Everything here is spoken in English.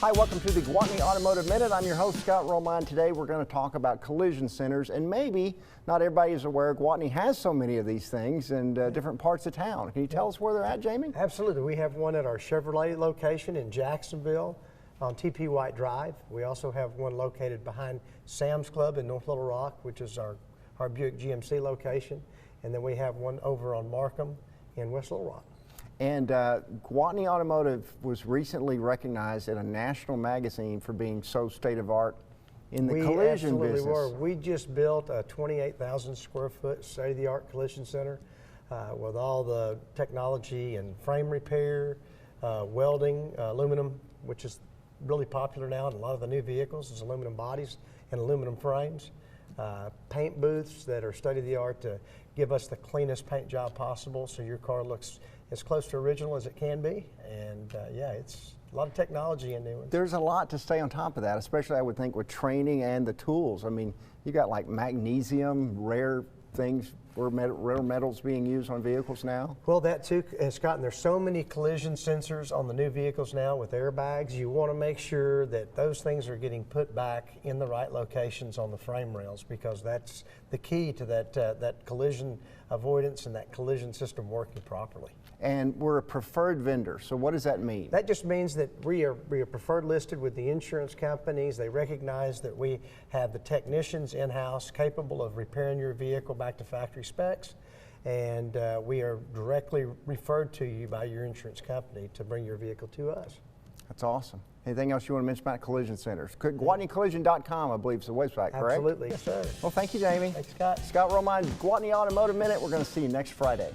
Hi, welcome to the Gwatney Automotive Minute. I'm your host, Scott Romine. Today we're going to talk about collision centers, and maybe not everybody is aware Gwatney has so many of these things in different parts of town. Can you tell us where they're at, Jamie? Absolutely. We have one at our Chevrolet location in Jacksonville on TP White Drive. We also have one located behind Sam's Club in North Little Rock, which is our Buick GMC location. And then we have one over on Markham in West Little Rock. And Gwatney Automotive was recently recognized in a national magazine for being so state-of-art in the collision business. We absolutely were. We just built a 28,000 square foot state-of-the-art collision center with all the technology and frame repair, welding, aluminum, which is really popular now in a lot of the new vehicles, is aluminum bodies and aluminum frames. Paint booths that are state-of-the-art to give us the cleanest paint job possible so your car looks as close to original as it can be. And yeah, it's a lot of technology in new ones. There's a lot to stay on top of that, especially I would think with training and the tools. I mean, you got like magnesium, rare things, rare metals being used on vehicles now. Well, that too, Scott, and there's so many collision sensors on the new vehicles now with airbags. You want to make sure that those things are getting put back in the right locations on the frame rails, because that's the key to that collision avoidance and that collision system working properly. And we're a preferred vendor, so what does that mean? That just means that we are preferred listed with the insurance companies. They recognize that we have the technicians in-house capable of repairing your vehicle back to factory specs, and we are directly referred to you by your insurance company to bring your vehicle to us. That's awesome. Anything else you want to mention about collision centers? GwatneyCollision.com, I believe, is the website, correct? Absolutely, yes, sir. Well, thank you, Jamie. Thanks, Scott. Scott Romine, Gwatney Automotive Minute. We're going to see you next Friday.